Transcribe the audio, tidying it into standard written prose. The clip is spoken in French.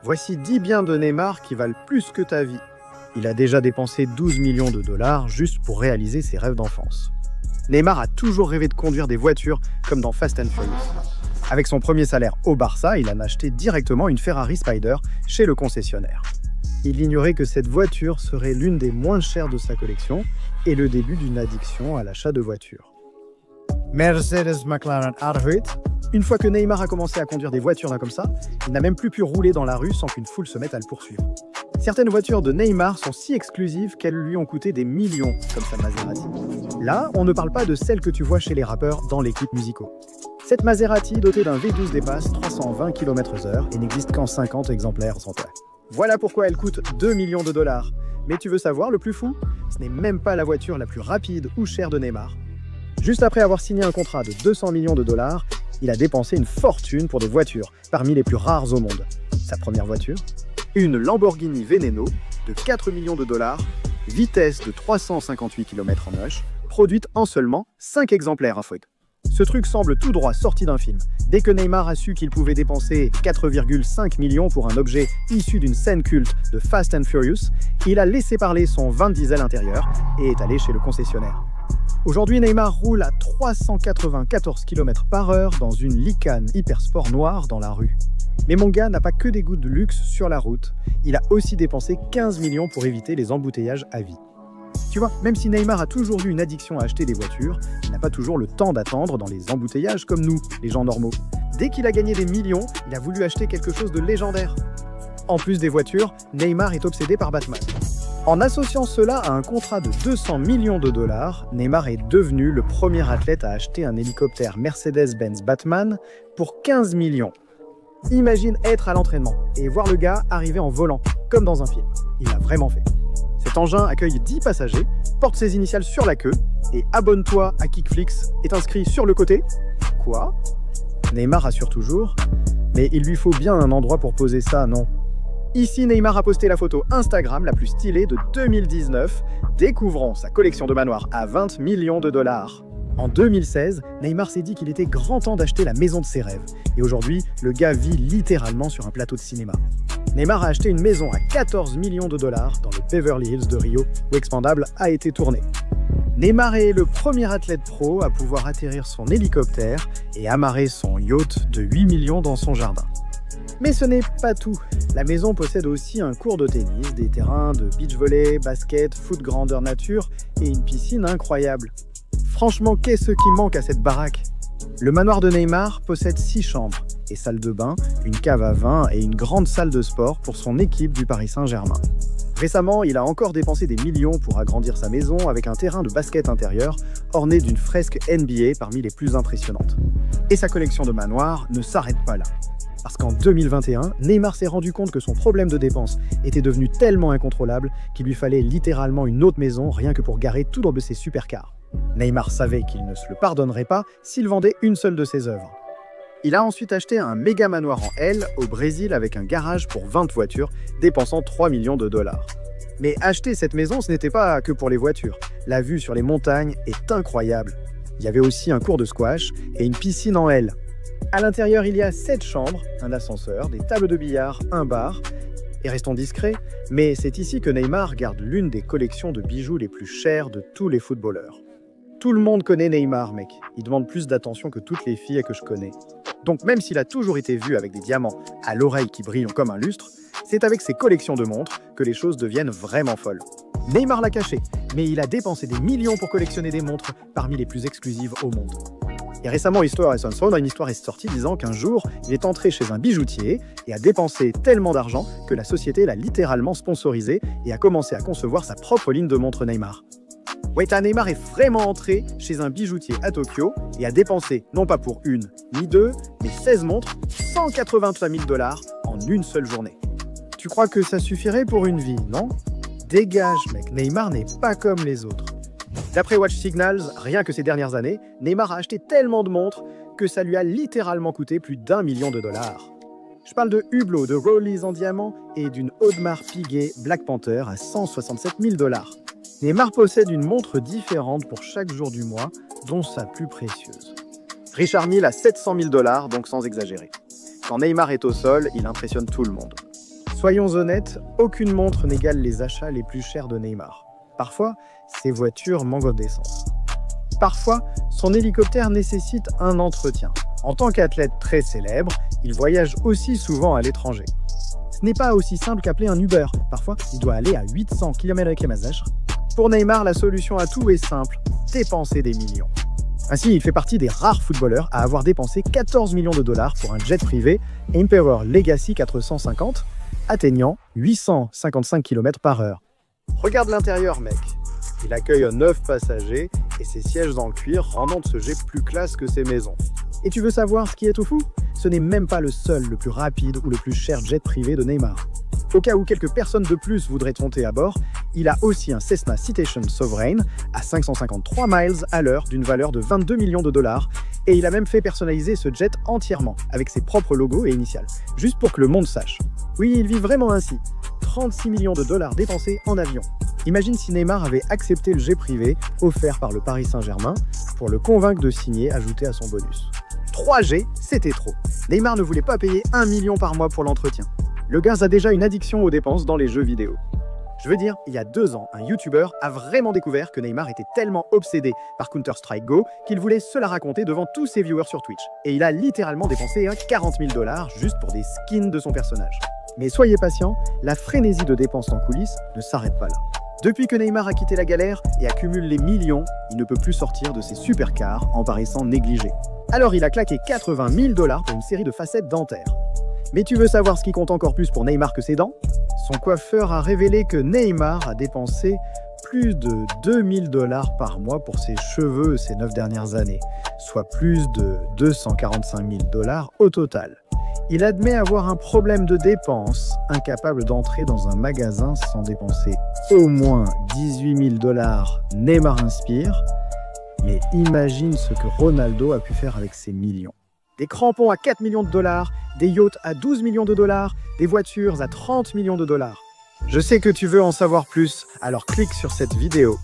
Voici 10 biens de Neymar qui valent plus que ta vie. Il a déjà dépensé 12 millions de dollars juste pour réaliser ses rêves d'enfance. Neymar a toujours rêvé de conduire des voitures comme dans Fast and Furious. Avec son premier salaire au Barça, il en a acheté directement une Ferrari Spider chez le concessionnaire. Il ignorait que cette voiture serait l'une des moins chères de sa collection et le début d'une addiction à l'achat de voitures. Mercedes McLaren R8. Une fois que Neymar a commencé à conduire des voitures là comme ça, il n'a même plus pu rouler dans la rue sans qu'une foule se mette à le poursuivre. Certaines voitures de Neymar sont si exclusives qu'elles lui ont coûté des millions, comme sa Maserati. Là, on ne parle pas de celle que tu vois chez les rappeurs dans les clips musicaux. Cette Maserati dotée d'un V12 dépasse 320 km/h et n'existe qu'en 50 exemplaires en vrai. Voilà pourquoi elle coûte 2 millions de dollars. Mais tu veux savoir le plus fou? Ce n'est même pas la voiture la plus rapide ou chère de Neymar. Juste après avoir signé un contrat de 200 millions de dollars, il a dépensé une fortune pour des voitures, parmi les plus rares au monde. Sa première voiture? Une Lamborghini Veneno de 4 millions de dollars, vitesse de 358 km/h, produite en seulement 5 exemplaires à fouette. Ce truc semble tout droit sorti d'un film. Dès que Neymar a su qu'il pouvait dépenser 4,5 millions pour un objet issu d'une scène culte de Fast and Furious, il a laissé parler son van diesel intérieur et est allé chez le concessionnaire. Aujourd'hui, Neymar roule à 394 km/h dans une Lycan Hypersport noire dans la rue. Mais mon gars n'a pas que des goûts de luxe sur la route, il a aussi dépensé 15 millions pour éviter les embouteillages à vie. Tu vois, même si Neymar a toujours eu une addiction à acheter des voitures, il n'a pas toujours le temps d'attendre dans les embouteillages comme nous, les gens normaux. Dès qu'il a gagné des millions, il a voulu acheter quelque chose de légendaire. En plus des voitures, Neymar est obsédé par Batman. En associant cela à un contrat de 200 millions de dollars, Neymar est devenu le premier athlète à acheter un hélicoptère Mercedes-Benz Batman pour 15 millions. Imagine être à l'entraînement et voir le gars arriver en volant, comme dans un film. Il l'a vraiment fait. Cet engin accueille 10 passagers, porte ses initiales sur la queue et abonne-toi à Kickflix est inscrit sur le côté. Quoi? Neymar rassure toujours, mais il lui faut bien un endroit pour poser ça, non? Ici, Neymar a posté la photo Instagram la plus stylée de 2019, découvrant sa collection de manoirs à 20 millions de dollars. En 2016, Neymar s'est dit qu'il était grand temps d'acheter la maison de ses rêves. Et aujourd'hui, le gars vit littéralement sur un plateau de cinéma. Neymar a acheté une maison à 14 millions de dollars dans le Beverly Hills de Rio, où Expandable a été tourné. Neymar est le premier athlète pro à pouvoir atterrir son hélicoptère et amarrer son yacht de 8 millions dans son jardin. Mais ce n'est pas tout. La maison possède aussi un court de tennis, des terrains de beach volley, basket, foot grandeur nature et une piscine incroyable. Franchement, qu'est-ce qui manque à cette baraque? Le manoir de Neymar possède 6 chambres et salle de bain, une cave à vin et une grande salle de sport pour son équipe du Paris Saint-Germain. Récemment, il a encore dépensé des millions pour agrandir sa maison avec un terrain de basket intérieur orné d'une fresque NBA parmi les plus impressionnantes. Et sa collection de manoirs ne s'arrête pas là. Parce qu'en 2021, Neymar s'est rendu compte que son problème de dépenses était devenu tellement incontrôlable qu'il lui fallait littéralement une autre maison rien que pour garer tout de ses supercars. Neymar savait qu'il ne se le pardonnerait pas s'il vendait une seule de ses œuvres. Il a ensuite acheté un méga manoir en L au Brésil avec un garage pour 20 voitures, dépensant 3 millions de dollars. Mais acheter cette maison, ce n'était pas que pour les voitures. La vue sur les montagnes est incroyable. Il y avait aussi un court de squash et une piscine en L. À l'intérieur, il y a 7 chambres, un ascenseur, des tables de billard, un bar. Et restons discrets, mais c'est ici que Neymar garde l'une des collections de bijoux les plus chères de tous les footballeurs. Tout le monde connaît Neymar, mec. Il demande plus d'attention que toutes les filles que je connais. Donc même s'il a toujours été vu avec des diamants à l'oreille qui brillent comme un lustre, c'est avec ses collections de montres que les choses deviennent vraiment folles. Neymar l'a caché, mais il a dépensé des millions pour collectionner des montres parmi les plus exclusives au monde. Et récemment, une histoire est sortie disant qu'un jour, il est entré chez un bijoutier et a dépensé tellement d'argent que la société l'a littéralement sponsorisé et a commencé à concevoir sa propre ligne de montres Neymar. Weta Neymar est vraiment entré chez un bijoutier à Tokyo et a dépensé, non pas pour une, ni deux, mais 16 montres, 183 000 dollars en une seule journée. Tu crois que ça suffirait pour une vie, non? Dégage, mec, Neymar n'est pas comme les autres. D'après Watch Signals, rien que ces dernières années, Neymar a acheté tellement de montres que ça lui a littéralement coûté plus d'1 million de dollars. Je parle de Hublot, de Rollies en diamant et d'une Audemars Piguet Black Panther à 167 000 dollars. Neymar possède une montre différente pour chaque jour du mois, dont sa plus précieuse. Richard Mille a 700 000 dollars, donc sans exagérer. Quand Neymar est au sol, il impressionne tout le monde. Soyons honnêtes, aucune montre n'égale les achats les plus chers de Neymar. Parfois, ses voitures manquent d'essence. Parfois, son hélicoptère nécessite un entretien. En tant qu'athlète très célèbre, il voyage aussi souvent à l'étranger. Ce n'est pas aussi simple qu'appeler un Uber. Parfois, il doit aller à 800 km/h. Pour Neymar, la solution à tout est simple, dépenser des millions. Ainsi, il fait partie des rares footballeurs à avoir dépensé 14 millions de dollars pour un jet privé Emperor Legacy 450, atteignant 855 km/h. Regarde l'intérieur, mec. Il accueille 9 passagers et ses sièges en cuir rendant ce jet plus classe que ses maisons. Et tu veux savoir ce qui est tout fou? Ce n'est même pas le seul, le plus rapide ou le plus cher jet privé de Neymar. Au cas où quelques personnes de plus voudraient monter à bord, il a aussi un Cessna Citation Sovereign à 553 miles à l'heure d'une valeur de 22 millions de dollars et il a même fait personnaliser ce jet entièrement avec ses propres logos et initiales, juste pour que le monde sache. Oui, il vit vraiment ainsi. 36 millions de dollars dépensés en avion. Imagine si Neymar avait accepté le jet privé offert par le Paris Saint-Germain pour le convaincre de signer ajouté à son bonus. 3G, c'était trop. Neymar ne voulait pas payer 1 million par mois pour l'entretien. Le gars a déjà une addiction aux dépenses dans les jeux vidéo. Je veux dire, il y a 2 ans, un YouTuber a vraiment découvert que Neymar était tellement obsédé par Counter-Strike Go qu'il voulait se la raconter devant tous ses viewers sur Twitch. Et il a littéralement dépensé 40 000 dollars juste pour des skins de son personnage. Mais soyez patient, la frénésie de dépenses en coulisses ne s'arrête pas là. Depuis que Neymar a quitté la galère et accumule les millions, il ne peut plus sortir de ses supercars en paraissant négligé. Alors il a claqué 80 000 dollars pour une série de facettes dentaires. Mais tu veux savoir ce qui compte encore plus pour Neymar que ses dents? Son coiffeur a révélé que Neymar a dépensé plus de 2000 dollars par mois pour ses cheveux ces 9 dernières années, soit plus de 245 000 dollars au total. Il admet avoir un problème de dépenses, incapable d'entrer dans un magasin sans dépenser au moins 18 000 dollars Neymar inspire. Mais imagine ce que Ronaldo a pu faire avec ses millions. Des crampons à 4 millions de dollars, des yachts à 12 millions de dollars, des voitures à 30 millions de dollars. Je sais que tu veux en savoir plus, alors clique sur cette vidéo.